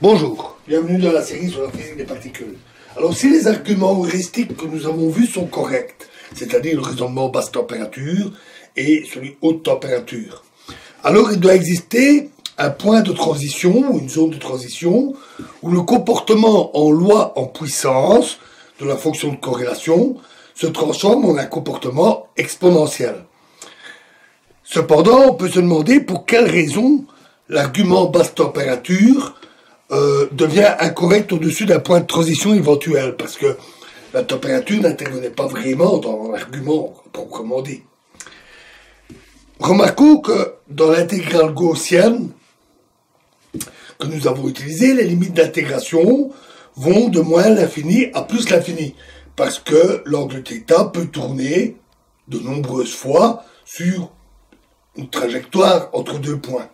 Bonjour, bienvenue dans la série sur la physique des particules. Alors si les arguments heuristiques que nous avons vus sont corrects, c'est-à-dire le raisonnement basse température et celui haute température, alors il doit exister un point de transition ou une zone de transition où le comportement en loi en puissance de la fonction de corrélation se transforme en un comportement exponentiel. Cependant, on peut se demander pour quelle raison l'argument basse température devient incorrect au-dessus d'un point de transition éventuel, parce que la température n'intervenait pas vraiment dans l'argument, proprement dit. Remarquons que dans l'intégrale gaussienne que nous avons utilisée, les limites d'intégration vont de moins l'infini à plus l'infini, parce que l'angle θ peut tourner de nombreuses fois sur une trajectoire entre deux points.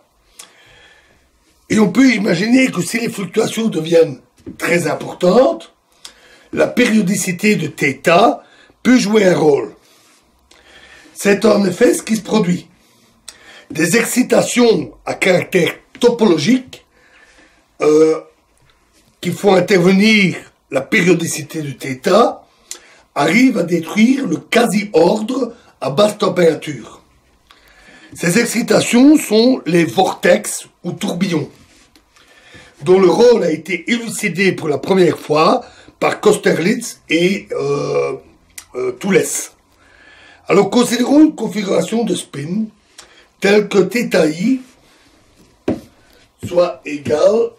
Et on peut imaginer que si les fluctuations deviennent très importantes, la périodicité de θ peut jouer un rôle. C'est en effet ce qui se produit. Des excitations à caractère topologique qui font intervenir la périodicité de θ arrivent à détruire le quasi-ordre à basse température. Ces excitations sont les vortex ou tourbillons, dont le rôle a été élucidé pour la première fois par Kosterlitz et Thoules. Alors considérons une configuration de spin telle que θi soit égale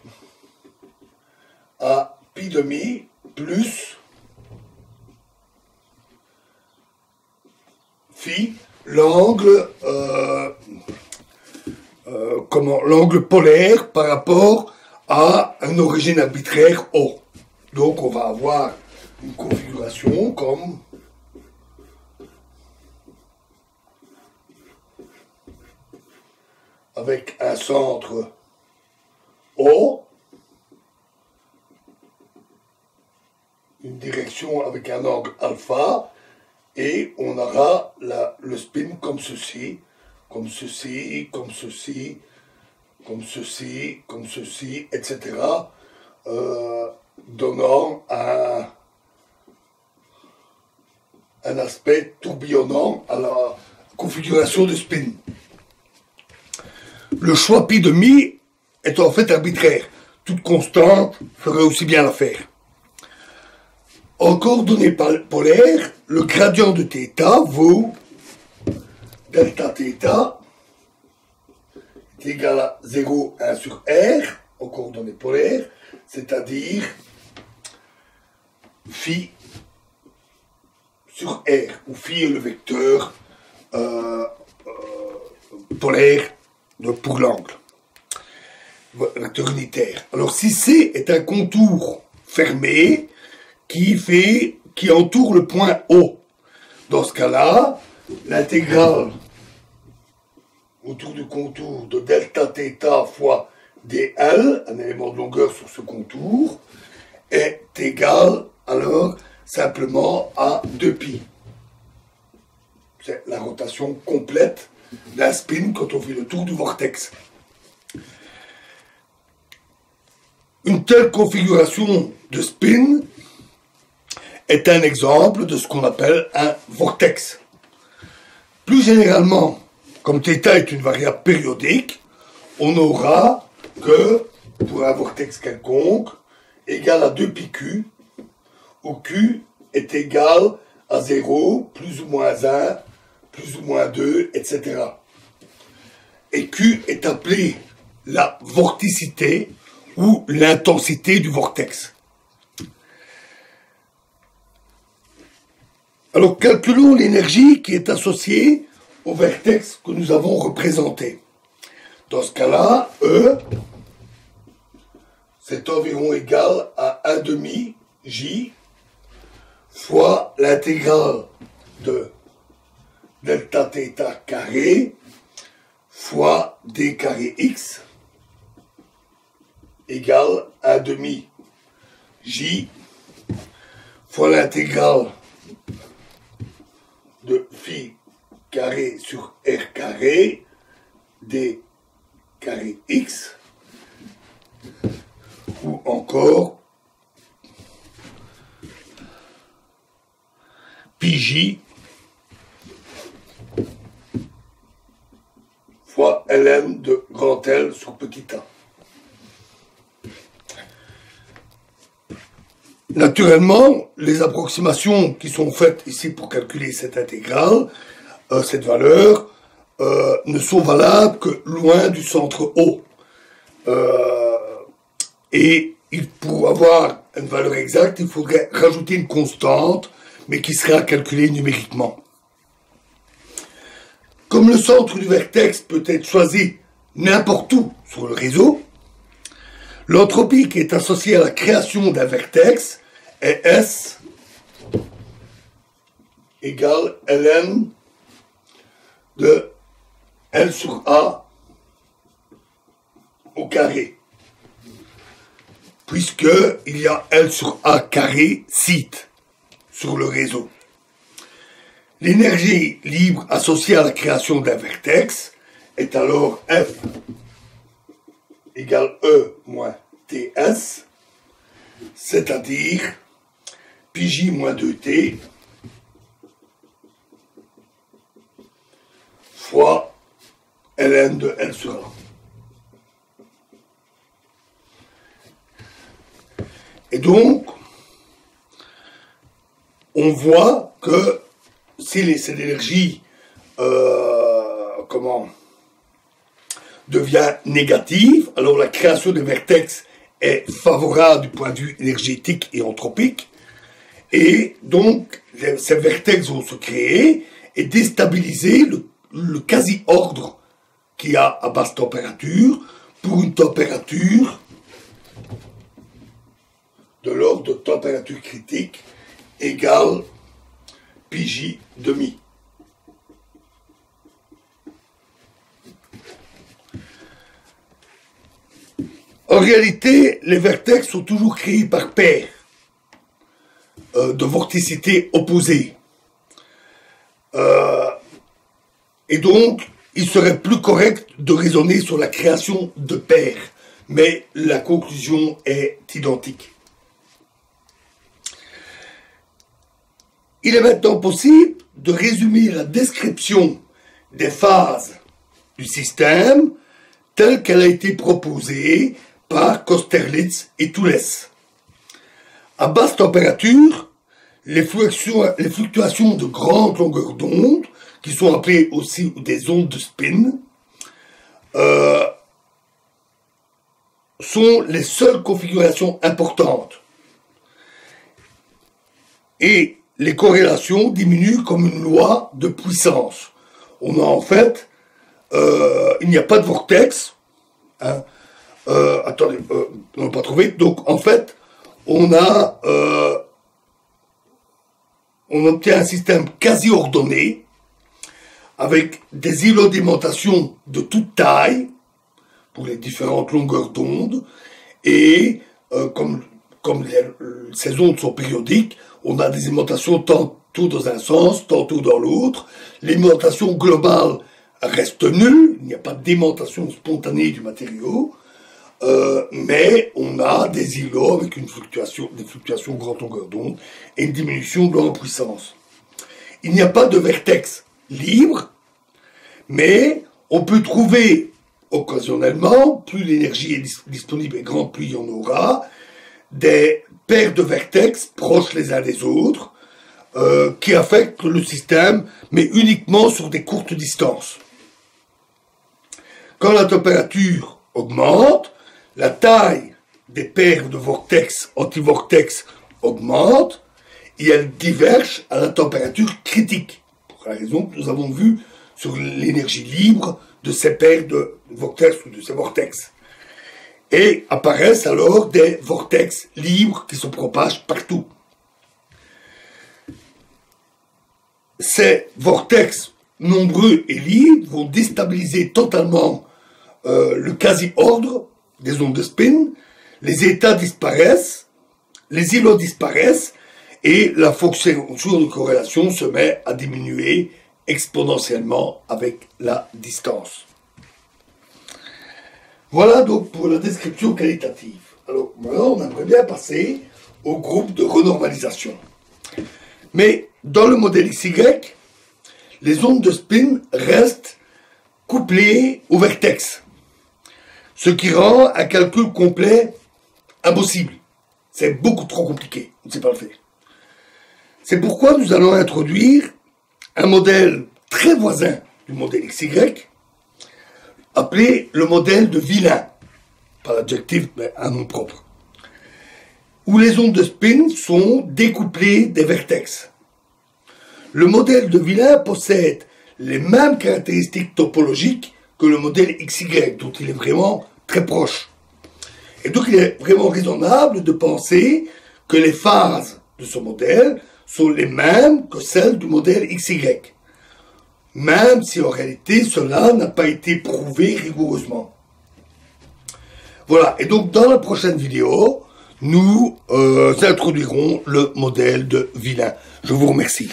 à pi demi plus phi, l'angle l'angle polaire par rapport à une origine arbitraire O. Donc on va avoir une configuration comme avec un centre O, une direction avec un angle alpha, et on aura le spin comme ceci, comme ceci, comme ceci, comme ceci, comme ceci, etc., donnant un aspect tourbillonnant à la configuration de spin. Le choix pi demi est en fait arbitraire. Toute constante ferait aussi bien l'affaire. En coordonnées polaires, le gradient de θ vaut delta θ est égal à 0,1 sur R en coordonnées polaires, c'est-à-dire phi sur R, où phi est le vecteur polaire pour l'angle, vecteur unitaire. Alors si C est un contour fermé qui entoure le point O, dans ce cas-là, l'intégrale autour du contour de delta θ fois dl, un élément de longueur sur ce contour, est égal alors simplement à 2π. C'est la rotation complète d'un spin quand on fait le tour du vortex. Une telle configuration de spin est un exemple de ce qu'on appelle un vortex. Plus généralement, comme θ est une variable périodique, on n'aura que, pour un vortex quelconque, égal à 2πq, où q est égal à 0, plus ou moins 1, plus ou moins 2, etc. Et q est appelé la vorticité ou l'intensité du vortex. Alors calculons l'énergie qui est associée au vortex que nous avons représenté. Dans ce cas-là, E, c'est environ égal à 1 demi J fois l'intégrale de delta θ carré fois d carré x égale 1 demi J fois l'intégrale de phi carré sur r carré d carré x, encore PJ fois ln de grand L sur petit a. Naturellement, les approximations qui sont faites ici pour calculer cette intégrale, cette valeur, ne sont valables que loin du centre O. Et pour avoir une valeur exacte, il faudrait rajouter une constante, mais qui sera calculée numériquement. Comme le centre du vertex peut être choisi n'importe où sur le réseau, l'entropie qui est associée à la création d'un vertex est S égale ln de L sur A au carré, puisqu'il y a L sur A carré sites sur le réseau. L'énergie libre associée à la création d'un vertex est alors F égale E moins TS, c'est-à-dire PJ moins 2T fois ln de L sur A. Et donc, on voit que si cette énergie devient négative, alors la création des vertex est favorable du point de vue énergétique et anthropique, et donc ces vertex vont se créer et déstabiliser le quasi-ordre qu'il y a à basse température pour une température de l'ordre de température critique égale PJ demi. En réalité, les vertex sont toujours créés par paires de vorticité opposées. Et donc, il serait plus correct de raisonner sur la création de paires, mais la conclusion est identique. Il est maintenant possible de résumer la description des phases du système telle qu'elle a été proposée par Kosterlitz et Thouless. À basse température, les fluctuations de grande longueur d'onde, qui sont appelées aussi des ondes de spin, sont les seules configurations importantes. Et les corrélations diminuent comme une loi de puissance. On a en fait, il n'y a pas de vortex. Hein, attendez, on n'a pas trouvé. Donc en fait, on obtient un système quasi ordonné avec des îlots d'aimantation de toute taille pour les différentes longueurs d'onde et comme ces ondes sont périodiques, on a des aimantations tantôt dans un sens, tantôt dans l'autre. L'aimantation globale reste nulle, il n'y a pas d'aimantation spontanée du matériau, mais on a des îlots avec des fluctuations grande longueur d'onde et une diminution de leur puissance. Il n'y a pas de vertex libre, mais on peut trouver occasionnellement, plus l'énergie est disponible et grande, plus il y en aura, des paires de vertex proches les uns des autres qui affectent le système, mais uniquement sur des courtes distances. Quand la température augmente, la taille des paires de vortex, antivortex augmente et elle diverge à la température critique, pour la raison que nous avons vue sur l'énergie libre de ces paires de vortex ou de ces vortex. Et apparaissent alors des vortex libres qui se propagent partout. Ces vortex nombreux et libres vont déstabiliser totalement le quasi-ordre des ondes de spin, les états disparaissent, les îlots disparaissent, et la fonction de corrélation se met à diminuer exponentiellement avec la distance. Voilà donc pour la description qualitative. Alors maintenant, on aimerait bien passer au groupe de renormalisation. Mais dans le modèle XY, les ondes de spin restent couplées au vertex, ce qui rend un calcul complet impossible. C'est beaucoup trop compliqué, on ne sait pas le faire. C'est pourquoi nous allons introduire un modèle très voisin du modèle XY, appelé le modèle de Villain, pas l'adjectif, mais un nom propre, où les ondes de spin sont découplées des vertex. Le modèle de Villain possède les mêmes caractéristiques topologiques que le modèle XY, dont il est vraiment très proche. Et donc il est vraiment raisonnable de penser que les phases de ce modèle sont les mêmes que celles du modèle XY, même si en réalité cela n'a pas été prouvé rigoureusement. Voilà, et donc dans la prochaine vidéo, nous introduirons le modèle de Villain. Je vous remercie.